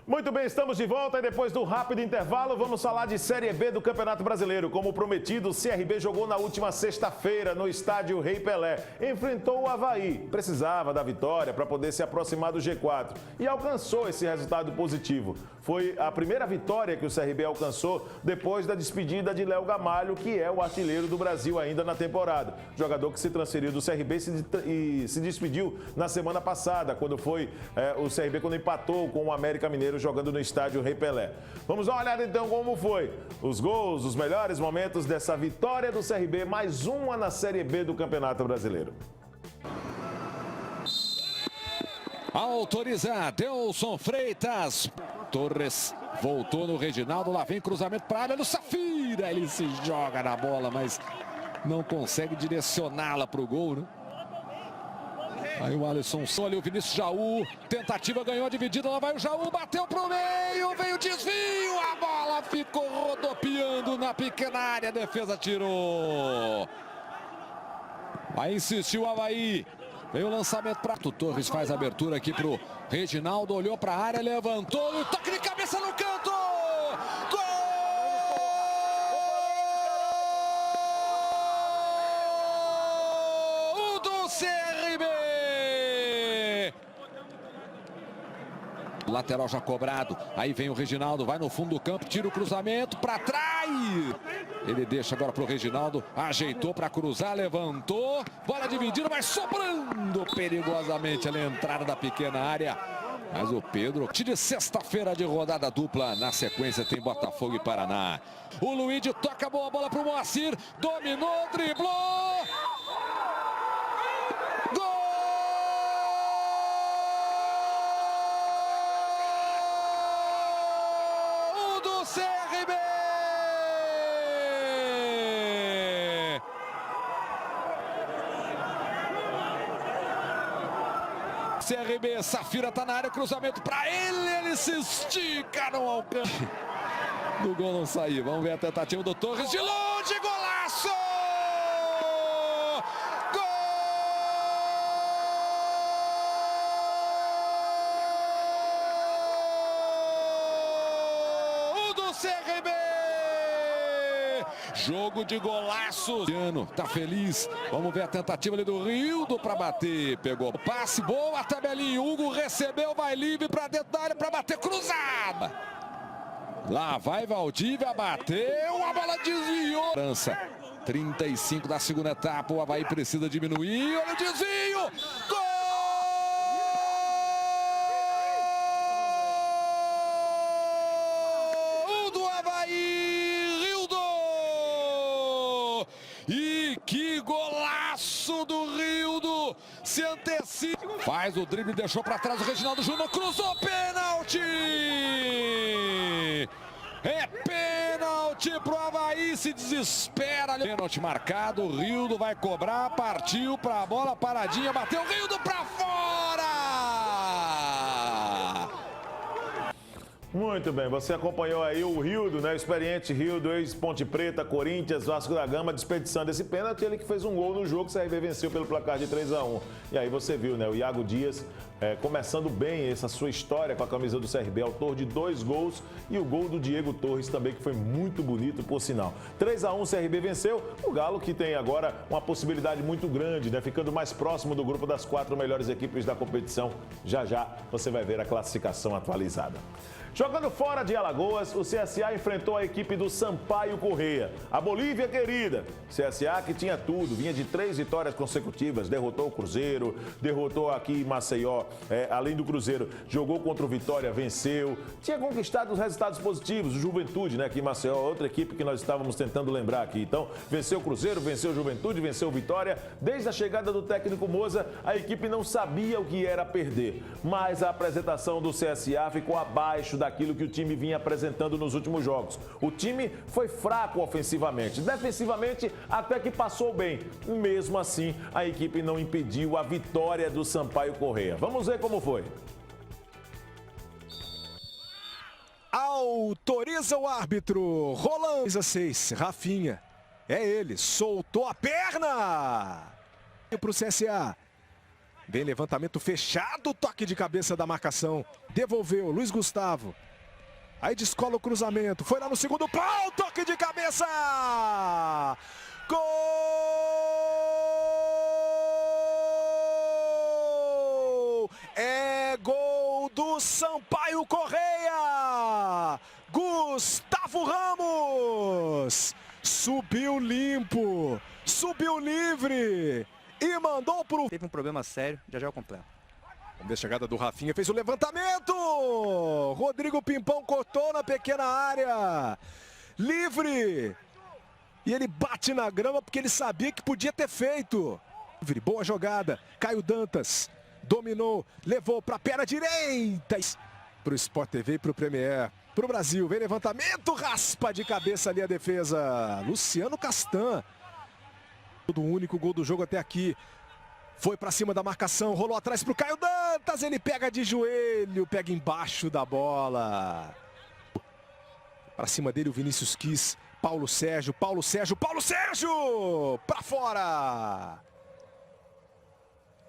Muito bem, estamos de volta e depois do rápido intervalo vamos falar de Série B do Campeonato Brasileiro. Como prometido, o CRB jogou na última sexta-feira no estádio Rei Pelé. Enfrentou o Avaí, precisava da vitória para poder se aproximar do G4 e alcançou esse resultado positivo. Foi a primeira vitória que o CRB alcançou depois da despedida de Léo Gamalho, que é o artilheiro do Brasil ainda na temporada. Jogador que se transferiu do CRB e se despediu na semana passada, quando foi o CRB quando empatou com o América Mineiro jogando no estádio Rei Pelé. Vamos dar uma olhada então como foi os gols, os melhores momentos dessa vitória do CRB, mais uma na Série B do Campeonato Brasileiro. Autoriza Delson Freitas. Torres voltou no Reginaldo, lá vem cruzamento para a área do Safira. Ele se joga na bola, mas não consegue direcioná-la para o gol, né? Aí o Alisson Solha, o Vinícius Jaú, tentativa, ganhou a dividida, lá vai o Jaú, bateu pro meio, veio o desvio, a bola ficou rodopiando na pequena área, a defesa tirou. Aí insistiu o Avaí, veio o lançamento para o Torres, faz a abertura aqui pro Reginaldo, olhou para a área, levantou, e toque de cabeça no canto! Gol! Do CRB! Lateral já cobrado, aí vem o Reginaldo, vai no fundo do campo, tira o cruzamento para trás. Ele deixa agora para o Reginaldo, ajeitou para cruzar, levantou, bola dividida, mas sobrando perigosamente a entrada da pequena área. Mas o Pedro, de sexta-feira de rodada dupla, na sequência tem Botafogo e Paraná. O Luigi toca a boa bola para o Moacir, dominou, driblou. CRB! CRB, Safira tá na área, cruzamento para ele se estica no alcance. Do gol não sair, vamos ver a tentativa do Torres, de longe, golaço! CRB! Jogo de golaços. Tá feliz. Vamos ver a tentativa ali do Rildo para bater. Pegou passe, boa tabelinha. Hugo recebeu, vai livre para dentro da área para bater cruzada. Lá vai Valdívia, bateu, a bola desviou. 35 da segunda etapa, o Avaí precisa diminuir. Olha o desvio! Gol! E que golaço do Rildo, se antecipa. Faz o drible, deixou para trás o Reginaldo Júnior, cruzou, pênalti! É pênalti pro Avaí, se desespera. Pênalti marcado, o Rildo vai cobrar, partiu para a bola, paradinha, bateu o Rildo para fora! Muito bem, você acompanhou aí o Rildo, né? O experiente Rildo, ex-Ponte Preta, Corinthians, Vasco da Gama, desperdiçando esse pênalti. Ele que fez um gol no jogo, o CRB venceu pelo placar de 3-1. E aí você viu, né? O Iago Dias começando bem essa sua história com a camisa do CRB, autor de 2 gols e o gol do Diego Torres também, que foi muito bonito, por sinal. 3-1, o CRB venceu. O Galo que tem agora uma possibilidade muito grande, né? Ficando mais próximo do grupo das 4 melhores equipes da competição. Já já você vai ver a classificação atualizada. Jogando fora de Alagoas, o CSA enfrentou a equipe do Sampaio Corrêa. A Bolívia querida. CSA que tinha tudo, vinha de 3 vitórias consecutivas, derrotou o Cruzeiro, derrotou aqui Maceió, além do Cruzeiro, jogou contra o Vitória, venceu. Tinha conquistado os resultados positivos, o Juventude, né, aqui em Maceió, outra equipe que nós estávamos tentando lembrar aqui. Então, venceu o Cruzeiro, venceu o Juventude, venceu o Vitória. Desde a chegada do técnico Moza, a equipe não sabia o que era perder. Mas a apresentação do CSA ficou abaixo daquilo que o time vinha apresentando nos últimos jogos. O time foi fraco ofensivamente, defensivamente até que passou bem. Mesmo assim, a equipe não impediu a vitória do Sampaio Corrêa. Vamos ver como foi. Autoriza o árbitro. Rolando 6, Rafinha. É ele, soltou a perna. Para o CSA. Vem levantamento fechado, toque de cabeça da marcação. Devolveu, Luiz Gustavo. Aí descola o cruzamento, foi lá no segundo pau, toque de cabeça! Gol! É gol do Sampaio Correia! Gustavo Ramos! Subiu limpo, subiu livre e mandou pro... Teve um problema sério, já eu completo. Vamos ver a chegada do Rafinha, fez o levantamento! Rodrigo Pimpão cortou na pequena área. Livre! E ele bate na grama porque ele sabia que podia ter feito. Livre, boa jogada. Caio Dantas dominou, levou para a perna direita. Para o Sport TV e para o Premier. Para o Brasil, vem levantamento, raspa de cabeça ali a defesa. Luciano Castan. O único gol do jogo até aqui. Foi para cima da marcação, rolou atrás para o Caio Dantas, ele pega de joelho, pega embaixo da bola. Para cima dele o Vinícius Quis, Paulo Sérgio, Paulo Sérgio, Paulo Sérgio! Para fora!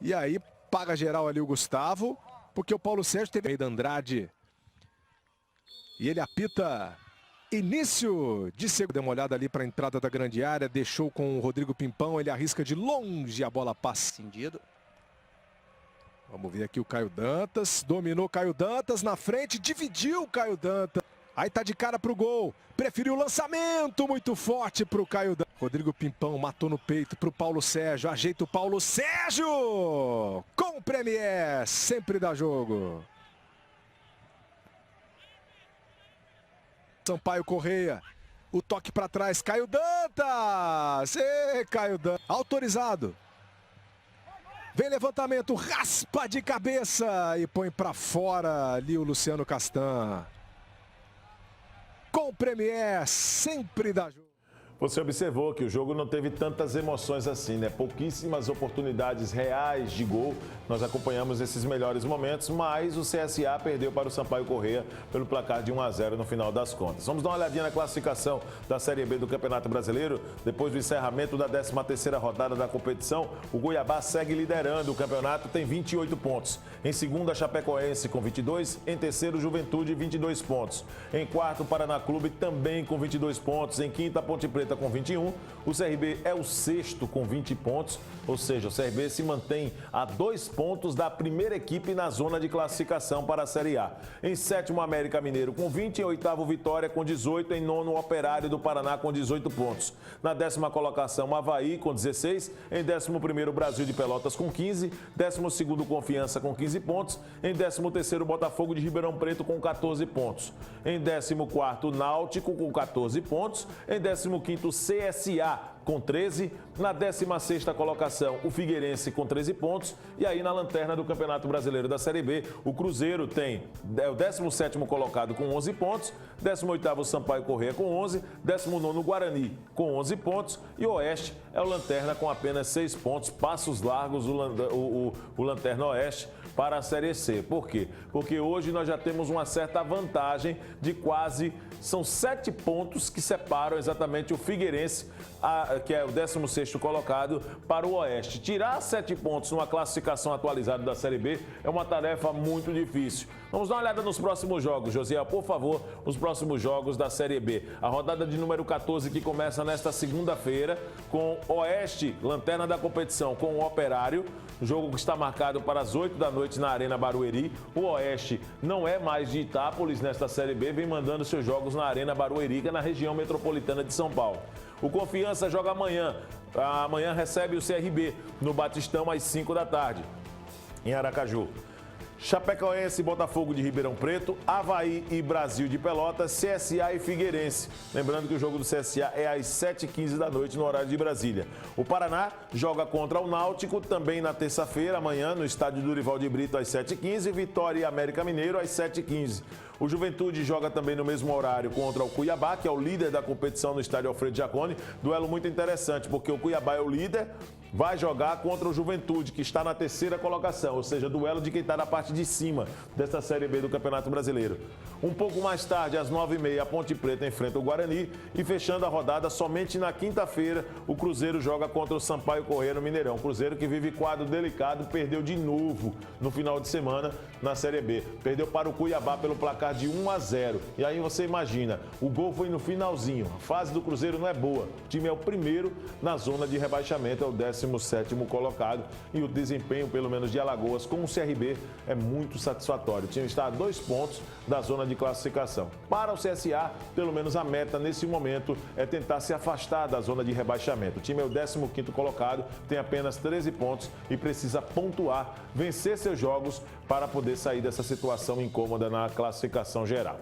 E aí paga geral ali o Gustavo, porque o Paulo Sérgio teve aí da Andrade. E ele apita início de segundo. Deu uma olhada ali para a entrada da grande área, deixou com o Rodrigo Pimpão, ele arrisca de longe, a bola passa. Cindido. Vamos ver aqui o Caio Dantas, dominou Caio Dantas na frente, dividiu o Caio Dantas. Aí tá de cara pro gol, preferiu o lançamento muito forte pro Caio Dantas. Rodrigo Pimpão matou no peito pro Paulo Sérgio, ajeita o Paulo Sérgio! Com o Premier, sempre dá jogo. Sampaio Correia, o toque para trás, Caio Dantas! Caio Dantas, autorizado. Vem levantamento, raspa de cabeça e põe para fora ali o Luciano Castan. Com o Premier, sempre dá jogo. Você observou que o jogo não teve tantas emoções assim, né? Pouquíssimas oportunidades reais de gol. Nós acompanhamos esses melhores momentos, mas o CSA perdeu para o Sampaio Correia pelo placar de 1-0 no final das contas. Vamos dar uma olhadinha na classificação da Série B do Campeonato Brasileiro. Depois do encerramento da 13ª rodada da competição, o Cuiabá segue liderando o campeonato, tem 28 pontos. Em segundo, a Chapecoense com 22. Em terceiro, Juventude, 22 pontos. Em quarto, Paraná Clube também com 22 pontos. Em quinta, Ponte Preta com 21, o CRB é o sexto com 20 pontos, ou seja, o CRB se mantém a 2 pontos da primeira equipe na zona de classificação para a Série A. Em sétimo, América Mineiro com 20, em oitavo, Vitória com 18, em nono, Operário do Paraná com 18 pontos. Na 10ª colocação, Avaí com 16, em 11º, Brasil de Pelotas com 15, 12º, Confiança com 15 pontos, em 13º, Botafogo de Ribeirão Preto com 14 pontos. Em 14º, Náutico com 14 pontos, em 15º, CSA com 13, na 16ª colocação o Figueirense com 13 pontos e aí na lanterna do Campeonato Brasileiro da Série B o Cruzeiro tem o 17º colocado com 11 pontos, 18º Sampaio Correia com 11, 19º Guarani com 11 pontos e o Oeste é o lanterna com apenas 6 pontos, passos largos o Lanterna Oeste para a Série C. Por quê? Porque hoje nós já temos uma certa vantagem de são 7 pontos que separam exatamente o Figueirense, que é o 16º colocado, para o Oeste. Tirar 7 pontos numa classificação atualizada da Série B é uma tarefa muito difícil. Vamos dar uma olhada nos próximos jogos, Josiel, por favor, os próximos jogos da Série B. A rodada de número 14 que começa nesta segunda-feira com Oeste, lanterna da competição, com o Operário. O jogo que está marcado para as 8 da noite na Arena Barueri. O Oeste não é mais de Itápolis nesta Série B, vem mandando seus jogos na Arena Barueri, que é na região metropolitana de São Paulo. O Confiança joga amanhã. Amanhã recebe o CRB no Batistão às 5 da tarde, em Aracaju. Chapecoense e Botafogo de Ribeirão Preto, Avaí e Brasil de Pelotas, CSA e Figueirense. Lembrando que o jogo do CSA é às 7h15 da noite no horário de Brasília. O Paraná joga contra o Náutico também na terça-feira, amanhã, no estádio Durival de Brito às 7h15, Vitória e América Mineiro às 7h15. O Juventude joga também no mesmo horário contra o Cuiabá, que é o líder da competição no estádio Alfredo Jaconi. Duelo muito interessante, porque o Cuiabá é o líder, vai jogar contra o Juventude, que está na terceira colocação, ou seja, duelo de quem está na parte de cima desta Série B do Campeonato Brasileiro. Um pouco mais tarde, às 9h30, a Ponte Preta enfrenta o Guarani e fechando a rodada, somente na quinta-feira, o Cruzeiro joga contra o Sampaio Corrêa no Mineirão. O Cruzeiro que vive quadro delicado, perdeu de novo no final de semana na Série B. Perdeu para o Cuiabá pelo placar de 1-0. E aí você imagina, o gol foi no finalzinho. A fase do Cruzeiro não é boa. O time é o primeiro na zona de rebaixamento, é o 17º colocado. E o desempenho, pelo menos de Alagoas, com o CRB, é muito satisfatório. O time está a 2 pontos da zona de classificação. Para o CSA, pelo menos a meta nesse momento é tentar se afastar da zona de rebaixamento. O time é o 15º colocado, tem apenas 13 pontos e precisa pontuar, vencer seus jogos para poder sair dessa situação incômoda na classificação geral.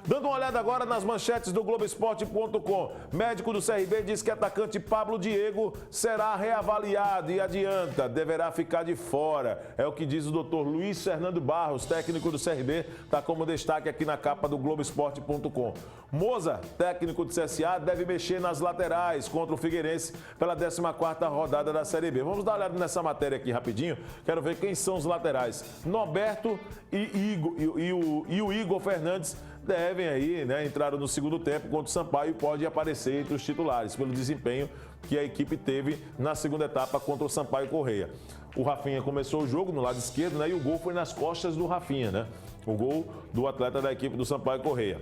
Dando uma olhada agora nas manchetes do Globoesporte.com. Médico do CRB diz que atacante Pablo Diego será reavaliado e adianta, deverá ficar de fora. É o que diz o doutor Luiz Fernando Barros, técnico do CRB, está como destaque aqui na capa do Globoesporte.com. Moza, técnico do CSA, deve mexer nas laterais contra o Figueirense pela 14ª rodada da Série B. Vamos dar uma olhada nessa matéria aqui rapidinho. Quero ver quem são os laterais. Norberto e o Igor Fernandes devem aí, né, entraram no segundo tempo contra o Sampaio e pode aparecer entre os titulares pelo desempenho que a equipe teve na segunda etapa contra o Sampaio Corrêa. O Rafinha começou o jogo no lado esquerdo, né, e o gol foi nas costas do Rafinha, né? O gol do atleta da equipe do Sampaio Corrêa.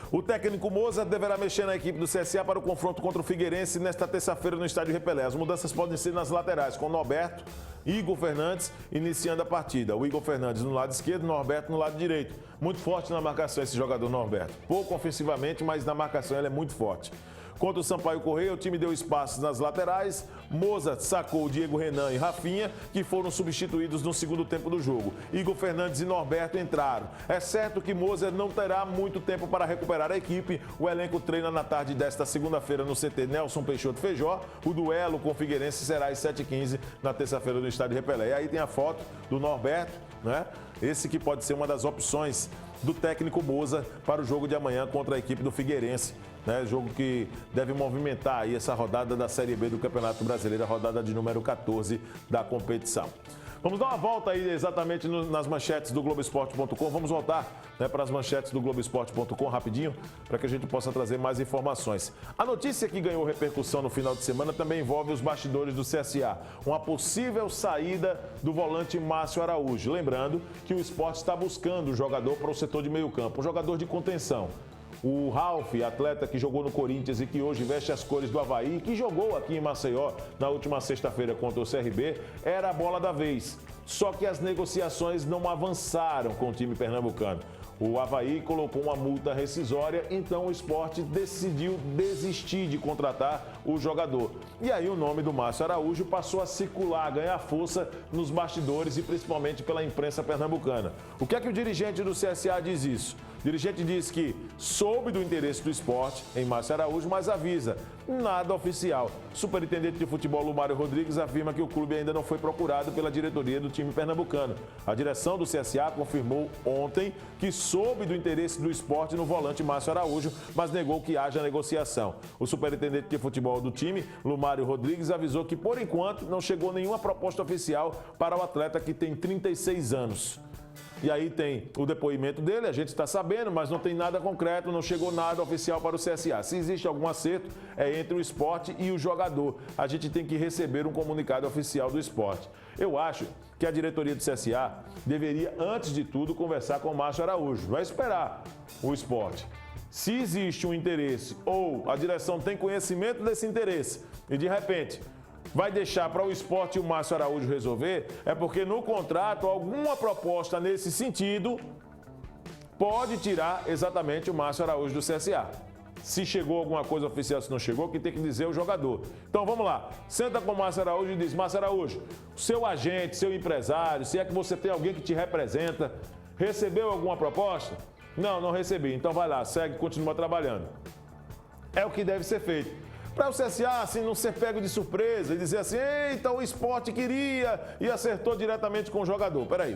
O técnico Moza deverá mexer na equipe do CSA para o confronto contra o Figueirense nesta terça-feira no Estádio Repelé. As mudanças podem ser nas laterais, com Norberto, Igor Fernandes iniciando a partida. O Igor Fernandes no lado esquerdo, Norberto no lado direito. Muito forte na marcação esse jogador Norberto. Pouco ofensivamente, mas na marcação ele é muito forte. Contra o Sampaio Corrêa, o time deu espaços nas laterais. Moza sacou o Diego Renan e Rafinha, que foram substituídos no segundo tempo do jogo. Igor Fernandes e Norberto entraram. É certo que Moza não terá muito tempo para recuperar a equipe. O elenco treina na tarde desta segunda-feira no CT Nelson Peixoto Feijó. O duelo com o Figueirense será às 7h15 na terça-feira no Estádio Repelé. E aí tem a foto do Norberto, né? Esse que pode ser uma das opções do técnico Moza para o jogo de amanhã contra a equipe do Figueirense. Né, jogo que deve movimentar aí essa rodada da Série B do Campeonato Brasileiro, a rodada de número 14 da competição. Vamos dar uma volta aí exatamente nas manchetes do Globoesporte.com. Vamos voltar, né, para as manchetes do Globoesporte.com rapidinho, para que a gente possa trazer mais informações. A notícia que ganhou repercussão no final de semana também envolve os bastidores do CSA. Uma possível saída do volante Márcio Araújo. Lembrando que o Sport está buscando um jogador para o setor de meio campo, um jogador de contenção. O Ralf, atleta que jogou no Corinthians e que hoje veste as cores do Avaí, que jogou aqui em Maceió na última sexta-feira contra o CRB, era a bola da vez. Só que as negociações não avançaram com o time pernambucano. O Avaí colocou uma multa rescisória, então o Sport decidiu desistir de contratar o jogador. E aí o nome do Márcio Araújo passou a circular, ganhar força nos bastidores e principalmente pela imprensa pernambucana. O que é que o dirigente do CSA diz isso? O dirigente diz que soube do interesse do Sport em Márcio Araújo, mas avisa, nada oficial. O superintendente de futebol, Lumário Rodrigues, afirma que o clube ainda não foi procurado pela diretoria do time pernambucano. A direção do CSA confirmou ontem que soube do interesse do Sport no volante Márcio Araújo, mas negou que haja negociação. O superintendente de futebol do time, Lumário Rodrigues, avisou que, por enquanto, não chegou nenhuma proposta oficial para o atleta que tem 36 anos. E aí tem o depoimento dele, a gente está sabendo, mas não tem nada concreto, não chegou nada oficial para o CSA. Se existe algum acerto, é entre o Sport e o jogador. A gente tem que receber um comunicado oficial do Sport. Eu acho que a diretoria do CSA deveria, antes de tudo, conversar com o Márcio Araújo. Vai esperar o Sport. Se existe um interesse ou a direção tem conhecimento desse interesse e, de repente, vai deixar para o Sport e o Márcio Araújo resolver, é porque no contrato alguma proposta nesse sentido pode tirar exatamente o Márcio Araújo do CSA. Se chegou alguma coisa oficial, se não chegou, que tem que dizer o jogador. Então vamos lá, senta com o Márcio Araújo e diz: Márcio Araújo, seu agente, seu empresário, se é que você tem alguém que te representa, recebeu alguma proposta? Não, não recebi. Então vai lá, segue, continua trabalhando. É o que deve ser feito. Para o CSA, assim, não ser pego de surpresa e dizer assim: eita, o Sport queria e acertou diretamente com o jogador. Peraí,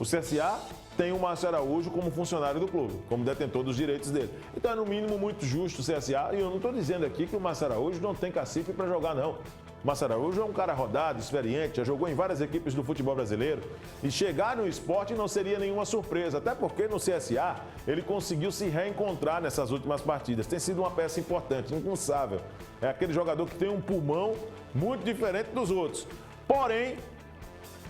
o CSA tem o Márcio Araújo como funcionário do clube, como detentor dos direitos dele. Então é no mínimo muito justo o CSA, e eu não estou dizendo aqui que o Márcio Araújo não tem cacife para jogar, não. O Márcio Araújo é um cara rodado, experiente, já jogou em várias equipes do futebol brasileiro. E chegar no esporte não seria nenhuma surpresa, até porque no CSA ele conseguiu se reencontrar nessas últimas partidas. Tem sido uma peça importante, incansável. É aquele jogador que tem um pulmão muito diferente dos outros. Porém,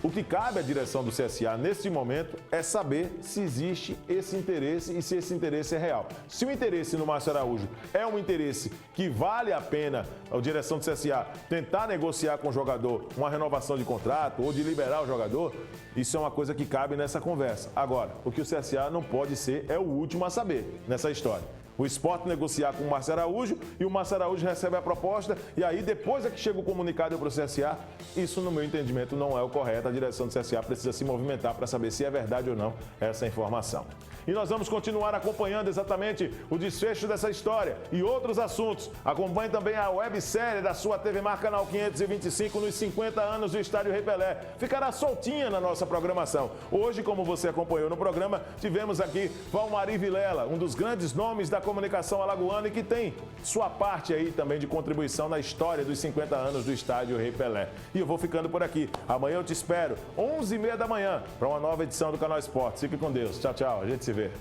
o que cabe à direção do CSA neste momento é saber se existe esse interesse e se esse interesse é real. Se o interesse no Márcio Araújo é um interesse que vale a pena a direção do CSA tentar negociar com o jogador uma renovação de contrato ou de liberar o jogador, isso é uma coisa que cabe nessa conversa. Agora, o que o CSA não pode ser é o último a saber nessa história. O Sport negociar com o Márcio Araújo e o Márcio Araújo recebe a proposta e aí depois é que chega o comunicado para o CSA. Isso, no meu entendimento, não é o correto. A direção do CSA precisa se movimentar para saber se é verdade ou não essa informação. E nós vamos continuar acompanhando exatamente o desfecho dessa história e outros assuntos. Acompanhe também a websérie da sua TV Mar Canal 525 nos 50 anos do Estádio Rei Pelé. Ficará soltinha na nossa programação. Hoje, como você acompanhou no programa, tivemos aqui Valmari Vilela, um dos grandes nomes da comunicação alagoana e que tem sua parte aí também de contribuição na história dos 50 anos do Estádio Rei Pelé. E eu vou ficando por aqui. Amanhã eu te espero, 11h30 da manhã, para uma nova edição do Canal Esporte. Fique com Deus. Tchau, tchau. A gente se vê.